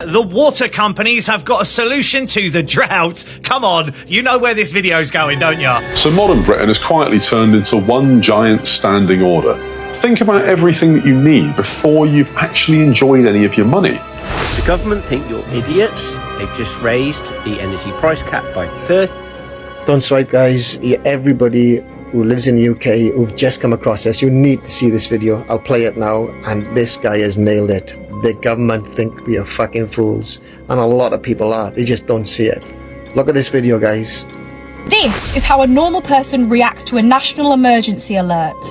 The water companies have got a solution to the drought. Come on, you know where this video's going, don't ya? So modern Britain has quietly turned into one giant standing order. Think about everything that you need before you've actually enjoyed any of your money. The government think you're idiots. They've just raised the energy price cap by 30. Don't swipe, guys. Everybody who lives in the UK who've just come across this, you need to see this video. I'll play it now, and this guy has nailed it. The government think we are fucking fools, and a lot of people are. They just don't see it. Look at this video, guys. This is how a normal person reacts to a national emergency alert.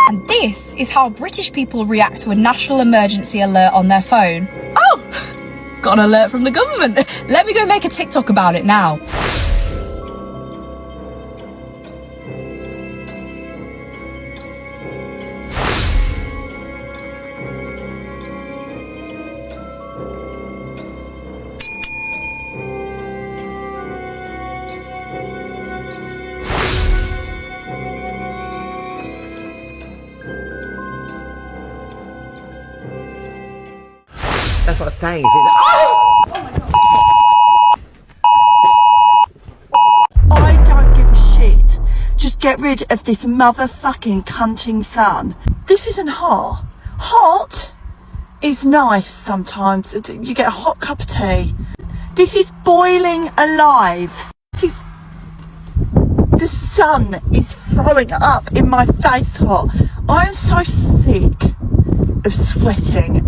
And this is how British people react to a national emergency alert on their phone. Oh, got an alert from the government. Let me go make a TikTok about it now. That's what I'm saying. Oh! I don't give a shit. Just get rid of this motherfucking cunting sun. This isn't hot. Hot is nice sometimes. You get a hot cup of tea. This is boiling alive. The sun is throwing up in my face hot. I am so sick of sweating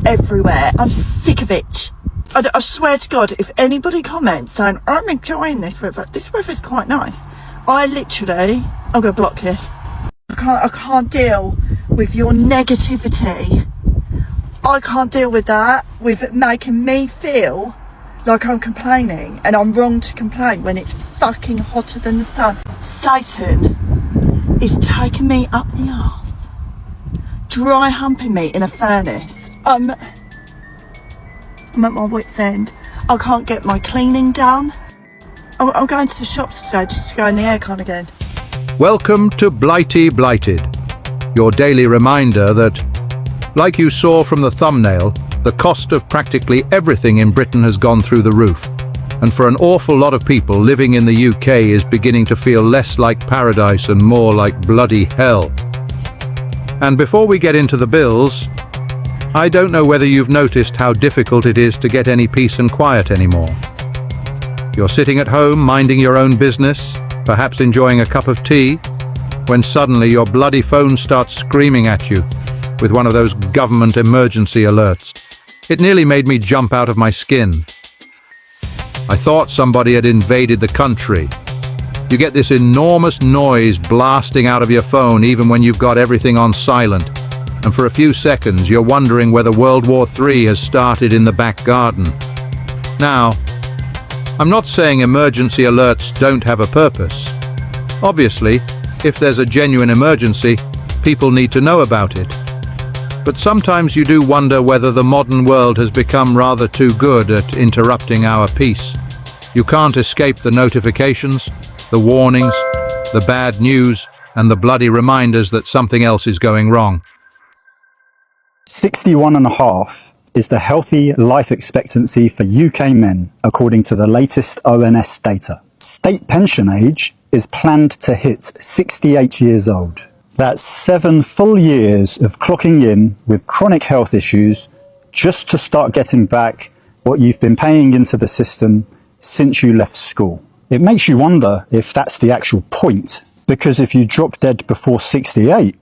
everywhere. I'm sick of it. I swear to God, if anybody comments saying I'm enjoying this weather's quite nice, I'm gonna block you. I can't deal with your negativity. I can't deal with that, with it making me feel like I'm complaining, and I'm wrong to complain when it's fucking hotter than the sun. Satan is taking me up the arse, dry humping me in a furnace. I'm at my wit's end. I can't get my cleaning done. I'm going to the shops today just to go in the aircon again. Welcome to Blighty Blighted, your daily reminder that, like you saw from the thumbnail, the cost of practically everything in Britain has gone through the roof. And for an awful lot of people, living in the UK is beginning to feel less like paradise and more like bloody hell. And before we get into the bills, I don't know whether you've noticed how difficult it is to get any peace and quiet anymore. You're sitting at home minding your own business, perhaps enjoying a cup of tea, when suddenly your bloody phone starts screaming at you with one of those government emergency alerts. It nearly made me jump out of my skin. I thought somebody had invaded the country. You get this enormous noise blasting out of your phone even when you've got everything on silent. And for a few seconds you're wondering whether World War III has started in the back garden. Now, I'm not saying emergency alerts don't have a purpose. Obviously, if there's a genuine emergency, people need to know about it. But sometimes you do wonder whether the modern world has become rather too good at interrupting our peace. You can't escape the notifications, the warnings, the bad news, and the bloody reminders that something else is going wrong. 61.5 is the healthy life expectancy for UK men, according to the latest ONS data. State pension age is planned to hit 68 years old. That's 7 full years of clocking in with chronic health issues just to start getting back what you've been paying into the system since you left school. It makes you wonder if that's the actual point, because if you drop dead before 68,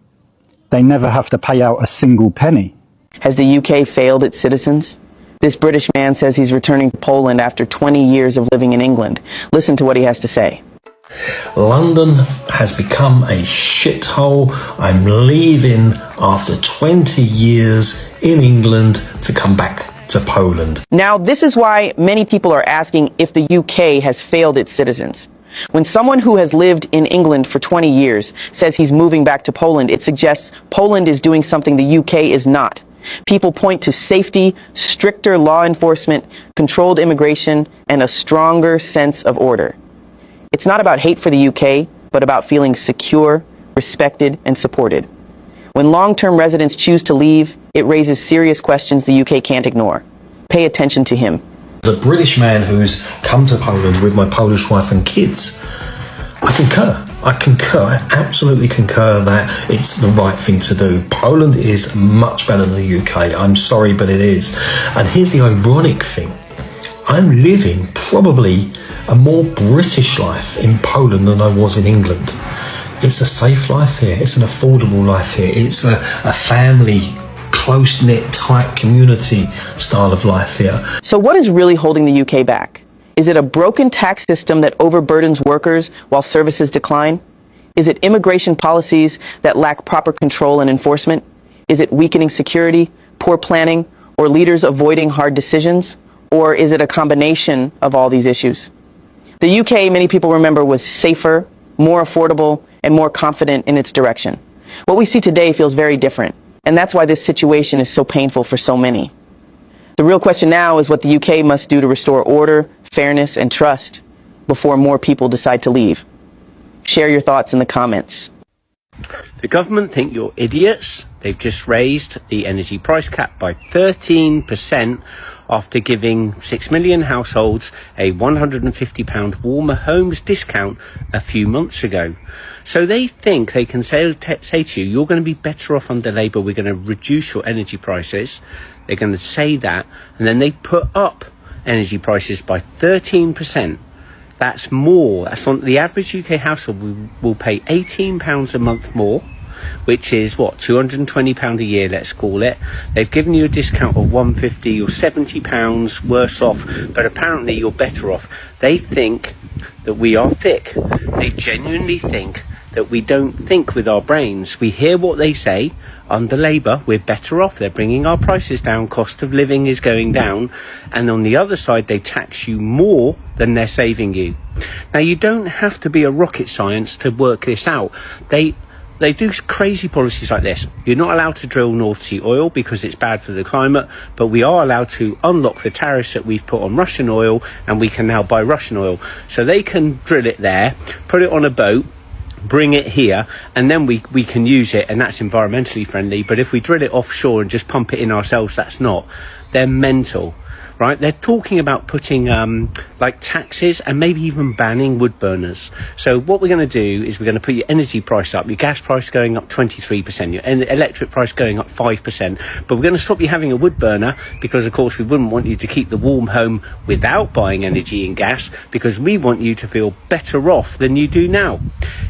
they never have to pay out a single penny. Has the UK failed its citizens? This British man says he's returning to Poland after 20 years of living in England. Listen to what he has to say. London has become a shithole. I'm leaving after 20 years in England to come back to Poland. Now, this is why many people are asking if the UK has failed its citizens. When someone who has lived in England for 20 years says he's moving back to Poland, it suggests Poland is doing something the UK is not. People point to safety, stricter law enforcement, controlled immigration, and a stronger sense of order. It's not about hate for the UK, but about feeling secure, respected, and supported. When long-term residents choose to leave, it raises serious questions the UK can't ignore. Pay attention to him. As a British man who's come to Poland with my Polish wife and kids, I concur. I absolutely concur that it's the right thing to do. Poland is much better than the UK. I'm sorry, but it is. And here's the ironic thing. I'm living probably a more British life in Poland than I was in England. It's a safe life here. It's an affordable life here. It's a family, close-knit, tight community style of life here. So what is really holding the UK back? Is it a broken tax system that overburdens workers while services decline? Is it immigration policies that lack proper control and enforcement? Is it weakening security, poor planning, or leaders avoiding hard decisions? Or is it a combination of all these issues? The UK, many people remember, was safer, more affordable, and more confident in its direction. What we see today feels very different, and that's why this situation is so painful for so many. The real question now is what the UK must do to restore order, fairness, and trust before more people decide to leave. Share your thoughts in the comments. The government think you're idiots. They've just raised the energy price cap by 13% after giving 6 million households a £150 warmer homes discount a few months ago. So they think they can say to you, you're going to be better off under Labour, we're going to reduce your energy prices. They're going to say that, and then they put up energy prices by 13%. That's more. That's on the average UK household will pay £18 a month more, which is what, £220 a year, let's call it. They've given you a discount of £150 or £70 worse off, but apparently you're better off. They think that we are thick. They genuinely think that we don't think with our brains. We hear what they say. Under Labour, we're better off. They're bringing our prices down. Cost of living is going down. And on the other side, they tax you more than they're saving you. Now, you don't have to be a rocket science to work this out. They do crazy policies like this. You're not allowed to drill North Sea oil because it's bad for the climate, but we are allowed to unlock the tariffs that we've put on Russian oil, and we can now buy Russian oil. So they can drill it there, put it on a boat, bring it here, and then we can use it, and that's environmentally friendly. But if we drill it offshore and just pump it in ourselves, that's not. They're mental, right? They're talking about putting like taxes and maybe even banning wood burners. So what we're going to do is we're going to put your energy price up, your gas price going up 23%, your electric price going up 5%, but we're going to stop you having a wood burner because, of course, we wouldn't want you to keep the warm home without buying energy and gas, because we want you to feel better off than you do now.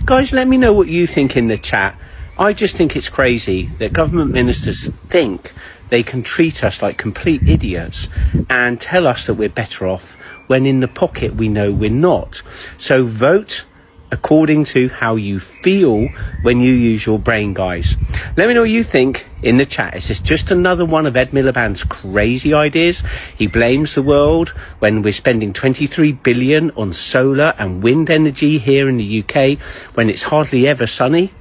Guys, let me know what you think in the chat. I just think it's crazy that government ministers think they can treat us like complete idiots and tell us that we're better off when in the pocket we know we're not. So vote according to how you feel when you use your brain, guys. Let me know what you think in the chat. Is this just another one of Ed Miliband's crazy ideas? He blames the world when we're spending 23 billion on solar and wind energy here in the UK when it's hardly ever sunny.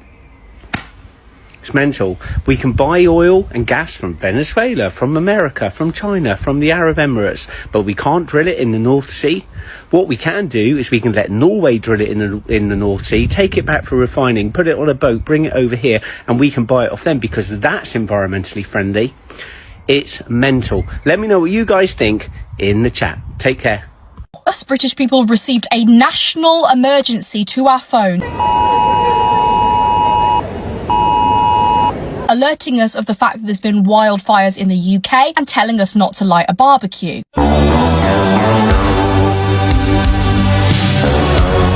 It's mental. We can buy oil and gas from Venezuela, from America, from China, from the Arab Emirates, but we can't drill it in the North Sea. What we can do is we can let Norway drill it in the North Sea, take it back for refining, put it on a boat, bring it over here, and we can buy it off them because that's environmentally friendly. It's mental. Let me know what you guys think in the chat. Take care. Us British people received a national emergency to our phone, alerting us of the fact that there's been wildfires in the UK and telling us not to light a barbecue.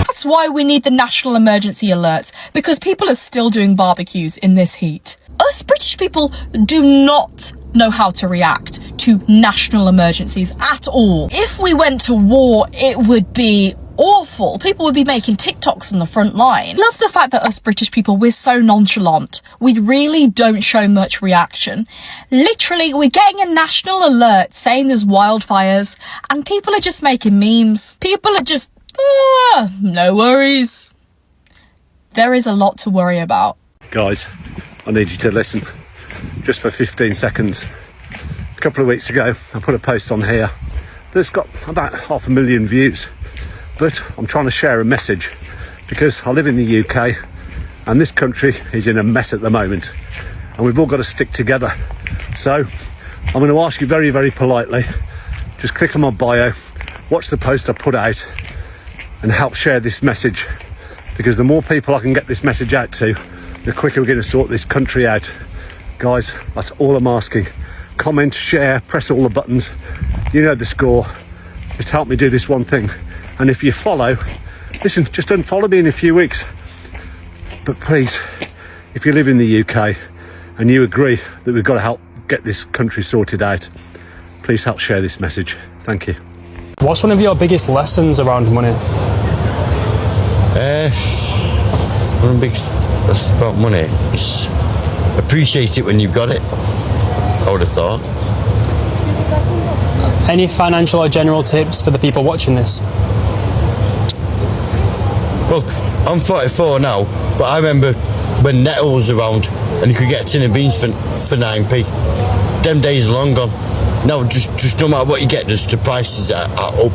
That's why we need the national emergency alerts, because people are still doing barbecues in this heat. Us British people do not know how to react to national emergencies at all. If we went to war, it would be awful. People would be making TikToks on the front line. Love the fact that us British people, we're so nonchalant. We really don't show much reaction. Literally, we're getting a national alert saying there's wildfires and people are just making memes. People are just, no worries. There is a lot to worry about. Guys, I need you to listen just for 15 seconds. A couple of weeks ago, I put a post on here that's got about 500,000 views. But I'm trying to share a message because I live in the UK and this country is in a mess at the moment and we've all got to stick together. So I'm going to ask you very, very politely just click on my bio, watch the post I put out, and help share this message, because the more people I can get this message out to, the quicker we're going to sort this country out. Guys, that's all I'm asking. Comment, share, press all the buttons. You know the score. Just help me do this one thing. And if you follow, listen, just unfollow me in a few weeks. But please, if you live in the UK and you agree that we've got to help get this country sorted out, please help share this message. Thank you. What's one of your biggest lessons around money? One of the biggest lessons about money is appreciate it when you've got it, I would have thought. Any financial or general tips for the people watching this? Look, I'm 44 now, but I remember when Nettle was around and you could get a tin of beans for 9p. Them days are long gone. Now, just no matter what you get, just the prices are up.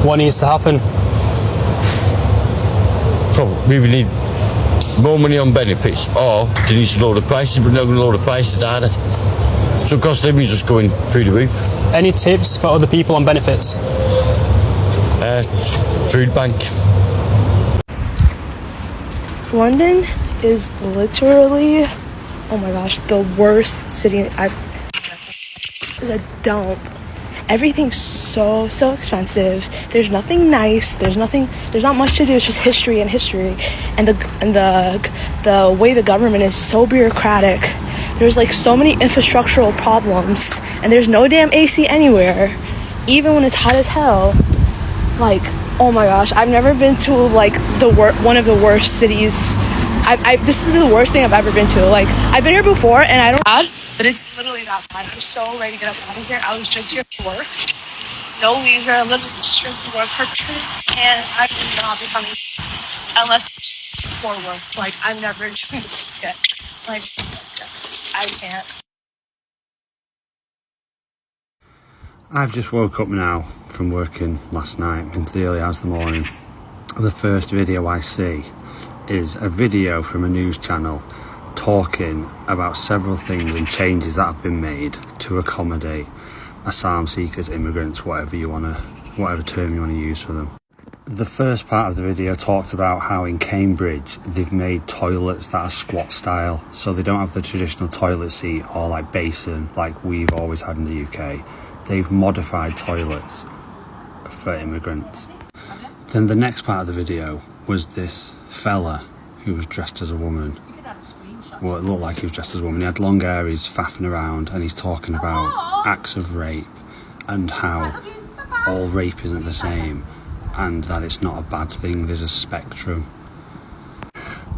What needs to happen? Probably we need more money on benefits, or they need to lower the prices, but not going to lower the prices either. So cost of living is just going through the roof. Any tips for other people on benefits? Food bank. London is literally, oh my gosh, the worst city It's a dump. Everything's so expensive. There's nothing nice. There's not much to do. It's just history. And the way the government is so bureaucratic. There's like so many infrastructural problems, and there's no damn AC anywhere, even when it's hot as hell. Like, oh my gosh, I've never been to like one of the worst cities. This is the worst thing I've ever been to. Like, I've been here before, and I don't bad, but it's literally that bad. I'm so ready to get up out of here. I was just here for work, no leisure, literally just here for work purposes, and I will not be coming unless it's for work. Like, I'm never doing it. Like, I can't. I've just woke up now from working last night into the early hours of the morning. The first video I see is a video from a news channel talking about several things and changes that have been made to accommodate asylum seekers, immigrants, whatever term you want to use for them. The first part of the video talked about how in Cambridge they've made toilets that are squat style, so they don't have the traditional toilet seat or like basin like we've always had in the UK. They've modified toilets for immigrants. Then the next part of the video was this fella who was dressed as a woman. Well, it looked like he was dressed as a woman. He had long hair, he's faffing around, and he's talking about acts of rape and how all rape isn't the same and that it's not a bad thing, there's a spectrum.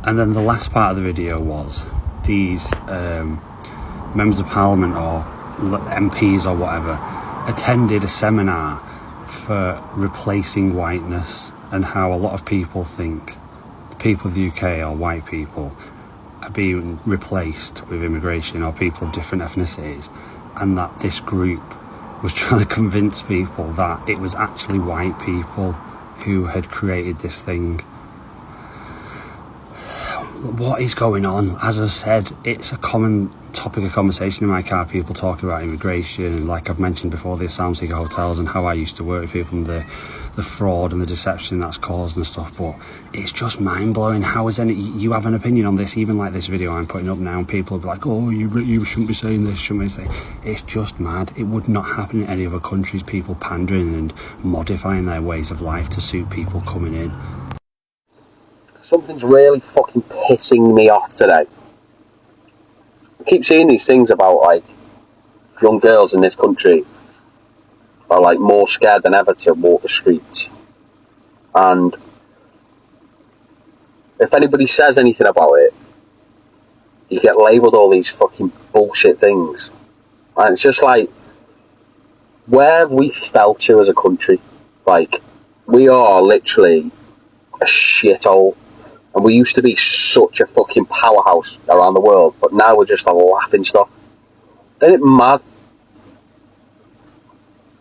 And then the last part of the video was these members of parliament or MPs or whatever attended a seminar for replacing whiteness, and how a lot of people think the people of the UK or white people are being replaced with immigration or people of different ethnicities, and that this group was trying to convince people that it was actually white people who had created this thing. What is going on? As I said, it's a common topic of conversation in my car, people talking about immigration, and like I've mentioned before, the asylum seeker hotels and how I used to work with people and the fraud and the deception that's caused and stuff. But it's just mind-blowing. How is you have an opinion on this, even like this video I'm putting up now, and people will be like, oh, you shouldn't be saying this, shouldn't be saying. It's just mad. It would not happen in any other countries, people pandering and modifying their ways of life to suit people coming in. Something's really fucking pissing me off today. I keep seeing these things about like young girls in this country are like more scared than ever to walk the streets, and if anybody says anything about it, you get labelled all these fucking bullshit things, and it's just like, where have we fell to as a country? Like, we are literally a shithole. And we used to be such a fucking powerhouse around the world, but now we're just a laughing stock. Isn't it mad?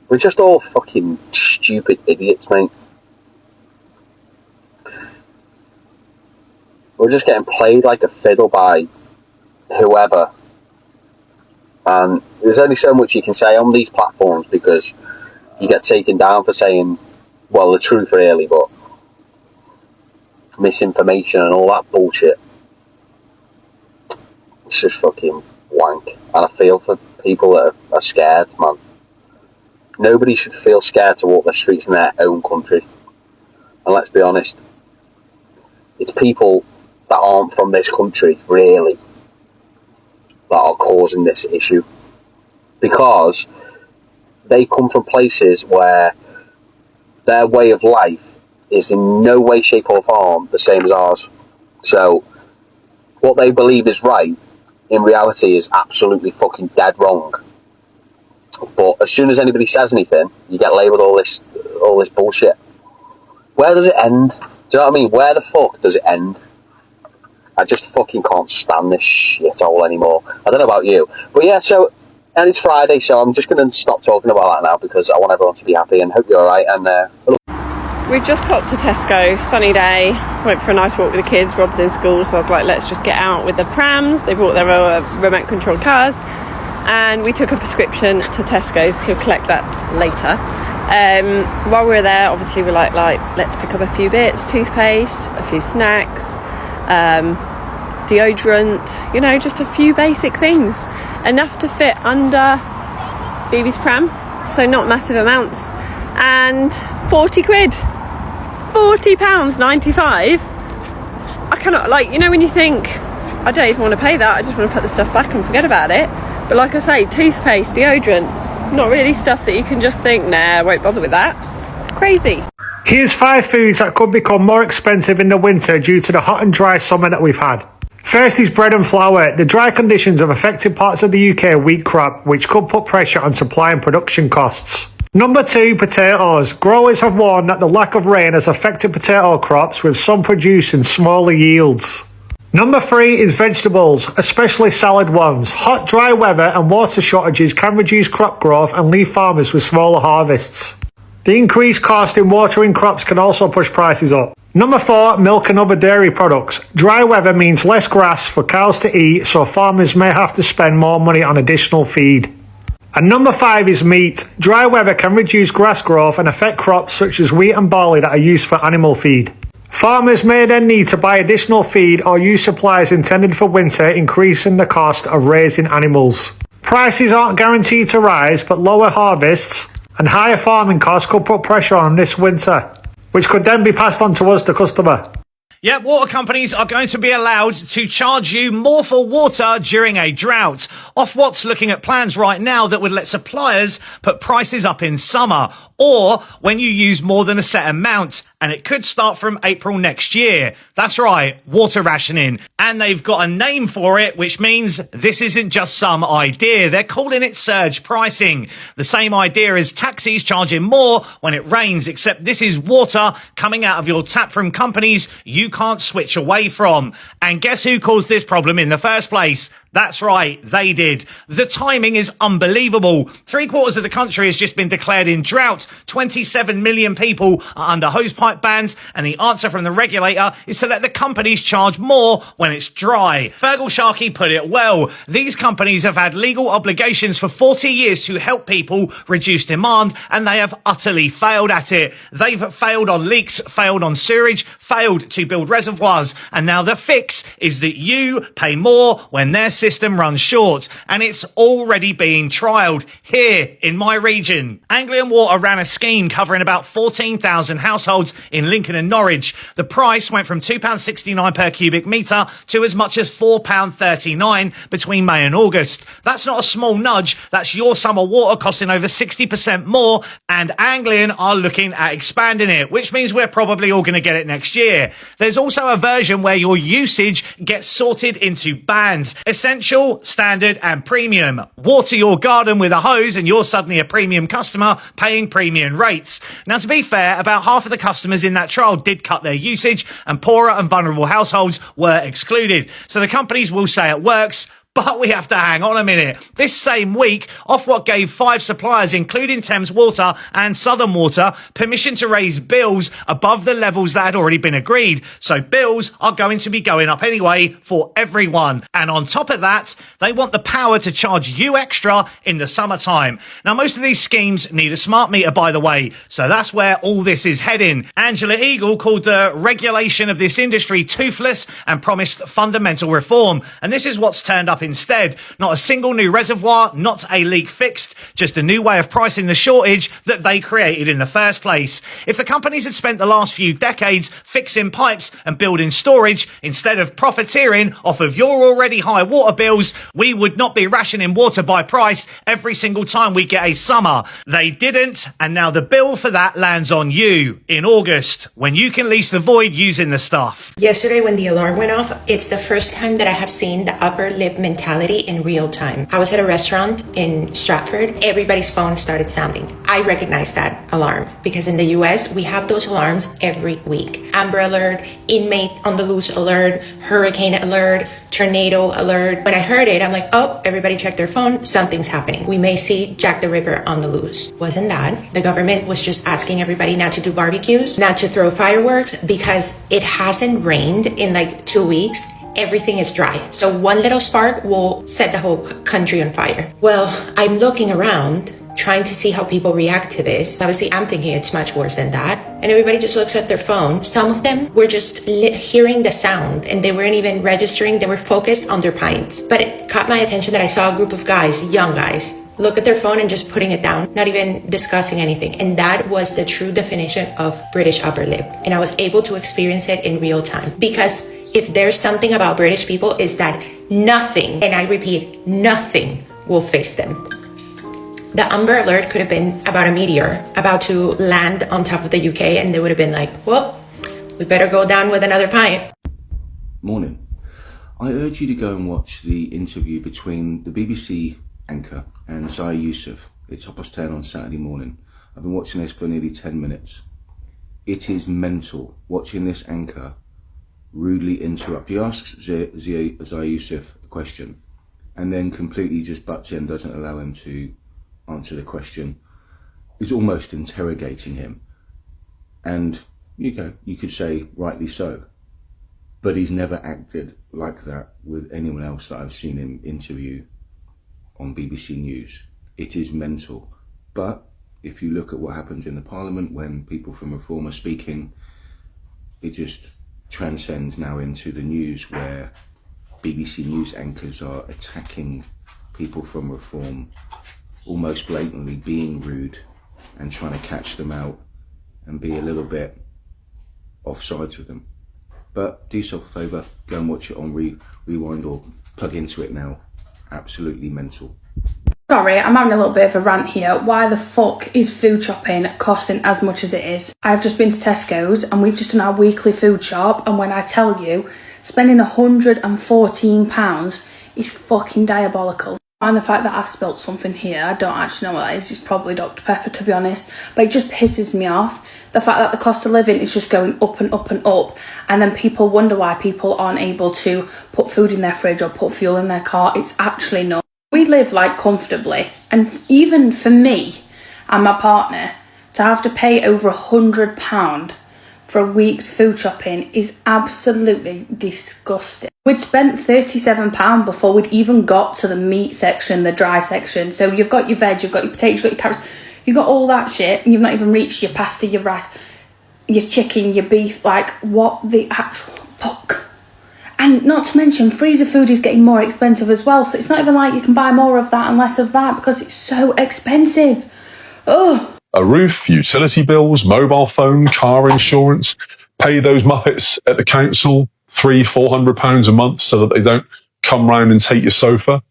We're just all fucking stupid idiots, mate. We're just getting played like a fiddle by whoever. And there's only so much you can say on these platforms because you get taken down for saying, well, the truth really, but misinformation and all that bullshit. It's just fucking wank. And I feel for people that are scared, man. Nobody should feel scared to walk the streets in their own country. And let's be honest, it's people that aren't from this country, really, that are causing this issue. Because they come from places where their way of life is in no way, shape or form the same as ours. So what they believe is right, in reality is absolutely fucking dead wrong. But as soon as anybody says anything, you get labelled all this bullshit. Where does it end? Do you know what I mean? Where the fuck does it end? I just fucking can't stand this shithole anymore. I don't know about you. But yeah, so, and it's Friday, so I'm just going to stop talking about that now because I want everyone to be happy and hope you're alright. And we've just popped to Tesco, sunny day, went for a nice walk with the kids. Rob's in school, so I was like, let's just get out with the prams. They brought their remote control cars. And we took a prescription to Tesco's to collect that later. While we were there, obviously we're like, let's pick up a few bits, toothpaste, a few snacks, deodorant, you know, just a few basic things. Enough to fit under Phoebe's pram, so not massive amounts. And 40 quid, £40.95. I cannot, like, you know, when you think, I don't even want to pay that, I just want to put the stuff back and forget about it. But like I say, toothpaste, deodorant, not really stuff that you can just think, nah, I won't bother with that. Crazy. Here's 5 foods that could become more expensive in the winter due to the hot and dry summer that we've had. First is bread and flour. The dry conditions have affected parts of the UK wheat crop, which could put pressure on supply and production costs. Number 2, potatoes. Growers have warned that the lack of rain has affected potato crops, with some producing smaller yields. Number 3 is vegetables, especially salad ones. Hot, dry weather and water shortages can reduce crop growth and leave farmers with smaller harvests. The increased cost in watering crops can also push prices up. Number 4, milk and other dairy products. Dry weather means less grass for cows to eat, so farmers may have to spend more money on additional feed. And number 5 is meat. Dry weather can reduce grass growth and affect crops such as wheat and barley that are used for animal feed. Farmers may then need to buy additional feed or use supplies intended for winter, increasing the cost of raising animals. Prices aren't guaranteed to rise, but lower harvests and higher farming costs could put pressure on this winter, which could then be passed on to us, the customer. Yeah, water companies are going to be allowed to charge you more for water during a drought. Ofwat's looking at plans right now that would let suppliers put prices up in summer, or when you use more than a set amount, and it could start from April next year. That's right, water rationing. And they've got a name for it, which means this isn't just some idea. They're calling it surge pricing. The same idea as taxis charging more when it rains, except this is water coming out of your tap from companies you can't switch away from. And guess who caused this problem in the first place? That's right, they did. The timing is unbelievable. 3/4 of the country has just been declared in drought. 27 million people are under hosepipe bans, and the answer from the regulator is to let the companies charge more when it's dry. Fergal Sharkey put it well. These companies have had legal obligations for 40 years to help people reduce demand, and they have utterly failed at it. They've failed on leaks, failed on sewerage, failed to build reservoirs, and now the fix is that you pay more when their system runs short, and it's already being trialled here in my region. Anglian Water ran a scheme covering about 14,000 households in Lincoln and Norwich. The price went from £2.69 per cubic metre to as much as £4.39 between May and August. That's not a small nudge, that's your summer water costing over 60% more, and Anglian are looking at expanding it, which means we're probably all going to get it next year. There's also a version where your usage gets sorted into bands: essential, standard and premium. Water your garden with a hose and you're suddenly a premium customer paying premium rates. Now, to be fair, about half of the customers in that trial did cut their usage, and poorer and vulnerable households were excluded. So the companies will say it works, But we have to hang on a minute. This same week, Ofwat gave 5 suppliers, including Thames Water and Southern Water, permission to raise bills above the levels that had already been agreed. So bills are going to be going up anyway for everyone. And on top of that, they want the power to charge you extra in the summertime. Now, most of these schemes need a smart meter, by the way. So that's where all this is heading. Angela Eagle called the regulation of this industry toothless and promised fundamental reform. And this is what's turned up instead. Not a single new reservoir, not a leak fixed, just a new way of pricing the shortage that they created in the first place. If the companies had spent the last few decades fixing pipes and building storage instead of profiteering off of your already high water bills, we would not be rationing water by price every single time we get a summer. They didn't, and now the bill for that lands on you in August, when you can lease the void using the stuff. Yesterday when the alarm went off, it's the first time that I have seen the upper lip mentality in real time. I was at a restaurant in Stratford. Everybody's phone started sounding. I recognized that alarm because in the US, we have those alarms every week. Amber alert, inmate on the loose alert, hurricane alert, tornado alert. When I heard it, I'm like, oh, everybody check their phone. Something's happening. We may see Jack the Ripper on the loose. Wasn't that? The government was just asking everybody not to do barbecues, not to throw fireworks because it hasn't rained in like 2 weeks. Everything is dry. So one little spark will set the whole country on fire. Well, I'm looking around, trying to see how people react to this. Obviously, I'm thinking it's much worse than that. And everybody just looks at their phone. Some of them were just hearing the sound and they weren't even registering. They were focused on their pints. But it caught my attention that I saw a group of guys, young guys, look at their phone and just putting it down, not even discussing anything. And that was the true definition of British upper lip. And I was able to experience it in real time. Because if there's something about British people is that nothing, and I repeat, nothing will face them. The Amber Alert could have been about a meteor about to land on top of the UK and they would have been like, well, we better go down with another pint. Morning. I urge you to go and watch the interview between the BBC anchor and Zaya Youssef. It's 10:30 on Saturday morning. I've been watching this for nearly 10 minutes. It is mental watching this anchor rudely interrupt. He asks Zaya Youssef a question and then completely just butts in, doesn't allow him to answer the question. He's almost interrogating him. And you could say rightly so. But he's never acted like that with anyone else that I've seen him interview on BBC News. It is mental. But if you look at what happens in the Parliament when people from Reform are speaking, it just transcends now into the news where BBC News anchors are attacking people from Reform, almost blatantly being rude and trying to catch them out and be a little bit offsides with them. But do yourself a favour, go and watch it on Rewind or plug into it now. Absolutely mental. Sorry, I'm having a little bit of a rant here. Why the fuck is food shopping costing as much as it is? I've just been to Tesco's and we've just done our weekly food shop, and when I tell you, spending £114 is fucking diabolical. And the fact that I've spilt something here, I don't actually know what that is. It's probably Dr. Pepper, to be honest. But it just pisses me off. The fact that the cost of living is just going up and up and up. And then people wonder why people aren't able to put food in their fridge or put fuel in their car. It's actually not. We live like comfortably. And even for me and my partner, to have to pay over £100 for a week's food shopping is absolutely disgusting. We'd spent £37 before we'd even got to the meat section, the dry section. So you've got your veg, you've got your potatoes, you've got your carrots, you've got all that shit, and you've not even reached your pasta, your rice, your chicken, your beef. Like, what the actual fuck? And not to mention, freezer food is getting more expensive as well. So it's not even like you can buy more of that and less of that because it's so expensive. Ugh. A roof, utility bills, mobile phone, car insurance, pay those muppets at the council £300-400 a month so that they don't come round and take your sofa.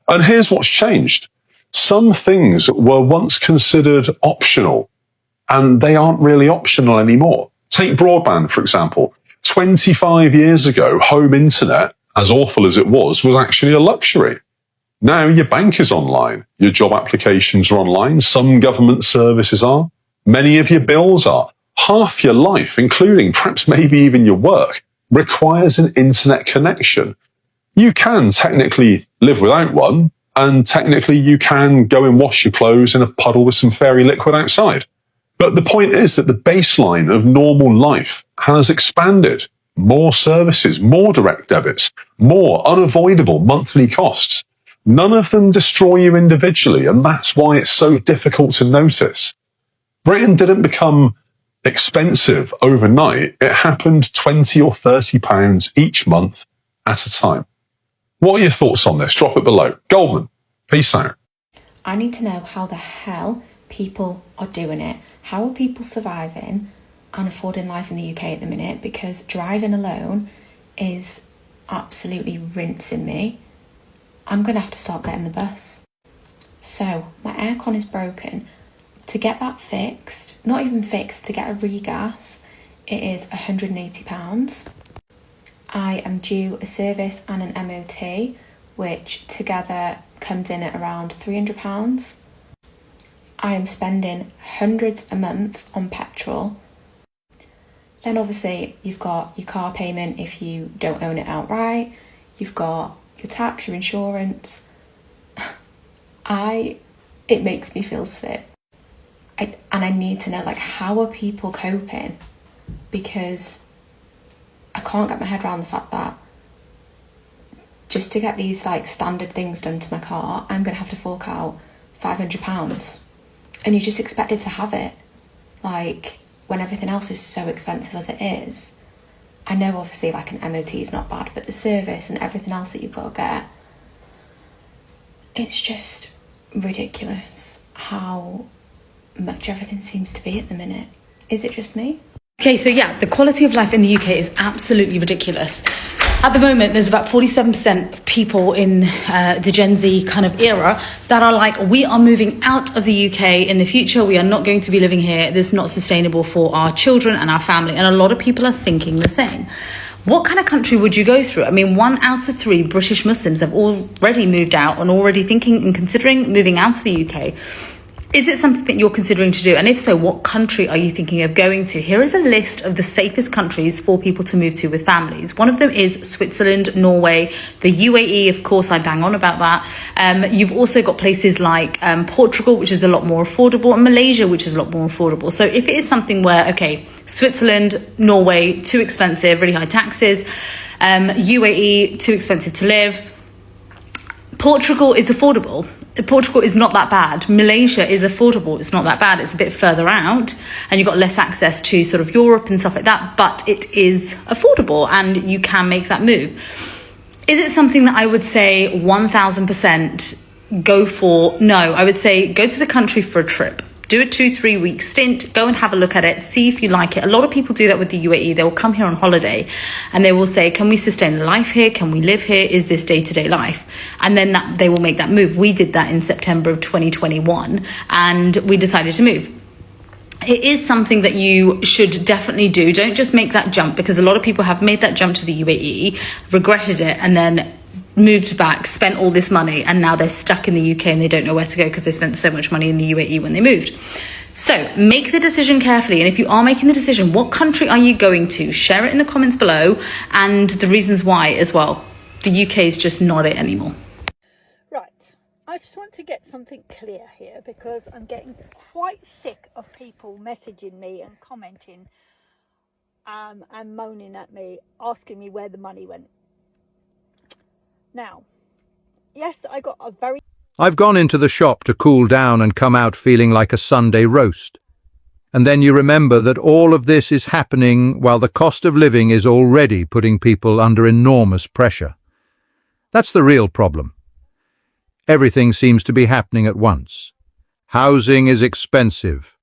And here's what's changed. Some things were once considered optional, and they aren't really optional anymore. Take broadband, for example. 25 years ago, home internet, as awful as it was actually a luxury. Now your bank is online, your job applications are online, some government services are, many of your bills are. Half your life, including perhaps maybe even your work, requires an internet connection. You can technically live without one, and technically you can go and wash your clothes in a puddle with some fairy liquid outside. But the point is that the baseline of normal life has expanded. More services, more direct debits, more unavoidable monthly costs. None of them destroy you individually, and that's why it's so difficult to notice. Britain didn't become expensive overnight. It happened 20 or 30 pounds each month at a time. What are your thoughts on this? Drop it below. Goldman, peace out. I need to know how the hell people are doing it. How are people surviving and affording life in the UK at the minute? Because driving alone is absolutely rinsing me. I'm going to have to start getting the bus. So my aircon is broken. To get that fixed, not even fixed, to get a regas, it is £180. I am due a service and an MOT, which together comes in at around £300. I am spending hundreds a month on petrol. Then obviously you've got your car payment if you don't own it outright. You've got your tax, your insurance. It makes me feel sick. I need to know, like, how are people coping? Because I can't get my head around the fact that just to get these like standard things done to my car, I'm going to have to fork out £500. And you're just expected to have it, like, when everything else is so expensive as it is. I know obviously like an MOT is not bad, but the service and everything else that you've got to get, it's just ridiculous how much everything seems to be at the minute. Is it just me? Okay, so yeah, the quality of life in the UK is absolutely ridiculous. At the moment, there's about 47% of people in the Gen Z kind of era that are like, we are moving out of the UK in the future. We are not going to be living here. This is not sustainable for our children and our family. And a lot of people are thinking the same. What kind of country would you go through? I mean, 1 out of 3 British Muslims have already moved out and already thinking and considering moving out of the UK. Is it something that you're considering to do? And if so, what country are you thinking of going to? Here is a list of the safest countries for people to move to with families. One of them is Switzerland, Norway, the UAE, of course, I bang on about that. You've also got places like Portugal, which is a lot more affordable, and Malaysia, which is a lot more affordable. So if it is something where, okay, Switzerland, Norway, too expensive, really high taxes, UAE, too expensive to live, Portugal is affordable. Portugal is not that bad. Malaysia is affordable. It's not that bad. It's a bit further out and you've got less access to sort of Europe and stuff like that, but it is affordable and you can make that move. Is it something that I would say 1000% go for? No, I would say go to the country for a trip. Do a 2-3 week stint, go and have a look at it, see if you like it. A lot of people do that with the UAE. They will come here on holiday and they will say, can we sustain life here? Can we live here? Is this day-to-day life? And then they will make that move. We did that in September of 2021 and we decided to move. It is something that you should definitely do. Don't just make that jump, because a lot of people have made that jump to the UAE, regretted it, and then moved back, spent all this money, and now they're stuck in the UK and they don't know where to go because they spent so much money in the UAE when they moved. So make the decision carefully, and if you are making the decision, what country are you going to? Share it in the comments below and the reasons why as well. The UK is just not it anymore. Right, I just want to get something clear here because I'm getting quite sick of people messaging me and commenting and moaning at me, asking me where the money went. Now, yes, I got a very... I've gone into the shop to cool down and come out feeling like a Sunday roast. And then you remember that all of this is happening while the cost of living is already putting people under enormous pressure. That's the real problem. Everything seems to be happening at once. Housing is expensive.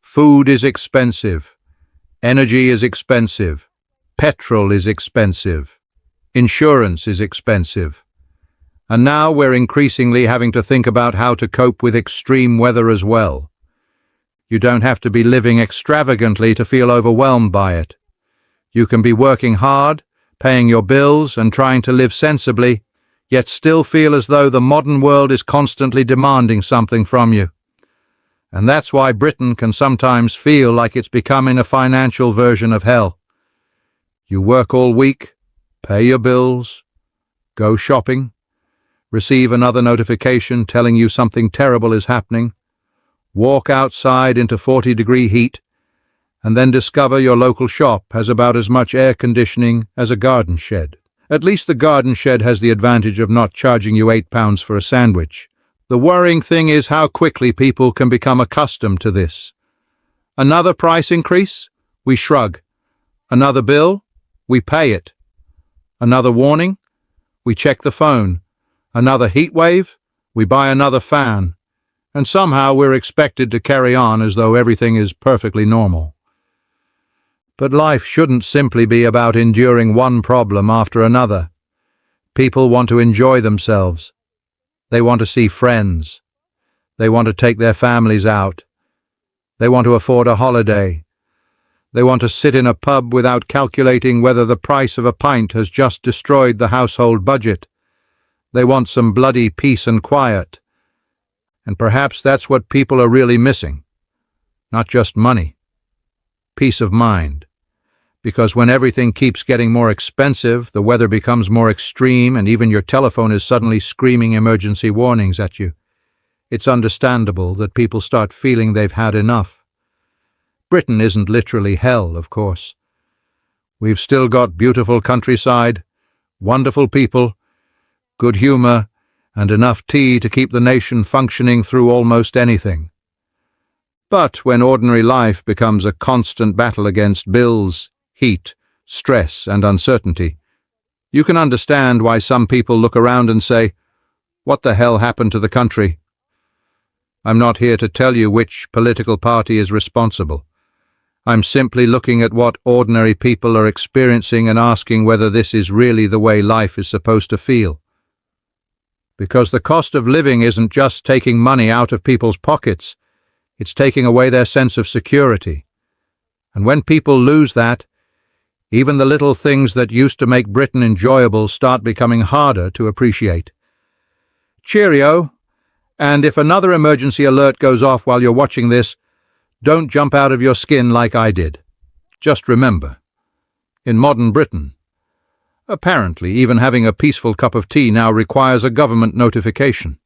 Food is expensive. Energy is expensive. Petrol is expensive. Insurance is expensive. And now we're increasingly having to think about how to cope with extreme weather as well. You don't have to be living extravagantly to feel overwhelmed by it. You can be working hard, paying your bills and trying to live sensibly, yet still feel as though the modern world is constantly demanding something from you. And that's why Britain can sometimes feel like it's becoming a financial version of hell. You work all week, pay your bills, Go shopping, receive another notification telling you something terrible is happening, walk outside into 40-degree heat, and then discover your local shop has about as much air conditioning as a garden shed. At least the garden shed has the advantage of not charging you £8 for a sandwich. The worrying thing is how quickly people can become accustomed to this. Another price increase? We shrug. Another bill? We pay it. Another warning? We check the phone. Another heat wave? We buy another fan. And somehow we're expected to carry on as though everything is perfectly normal. But life shouldn't simply be about enduring one problem after another. People want to enjoy themselves. They want to see friends. They want to take their families out. They want to afford a holiday. They want to sit in a pub without calculating whether the price of a pint has just destroyed the household budget. They want some bloody peace and quiet. And perhaps that's what people are really missing. Not just money. Peace of mind. Because when everything keeps getting more expensive, the weather becomes more extreme, and even your telephone is suddenly screaming emergency warnings at you, it's understandable that people start feeling they've had enough. Britain isn't literally hell, of course. We've still got beautiful countryside, wonderful people, good humour, and enough tea to keep the nation functioning through almost anything. But when ordinary life becomes a constant battle against bills, heat, stress, and uncertainty, you can understand why some people look around and say, "What the hell happened to the country?" I'm not here to tell you which political party is responsible. I'm simply looking at what ordinary people are experiencing and asking whether this is really the way life is supposed to feel. Because the cost of living isn't just taking money out of people's pockets, it's taking away their sense of security. And when people lose that, even the little things that used to make Britain enjoyable start becoming harder to appreciate. Cheerio, and if another emergency alert goes off while you're watching this, don't jump out of your skin like I did. Just remember, in modern Britain, apparently even having a peaceful cup of tea now requires a government notification.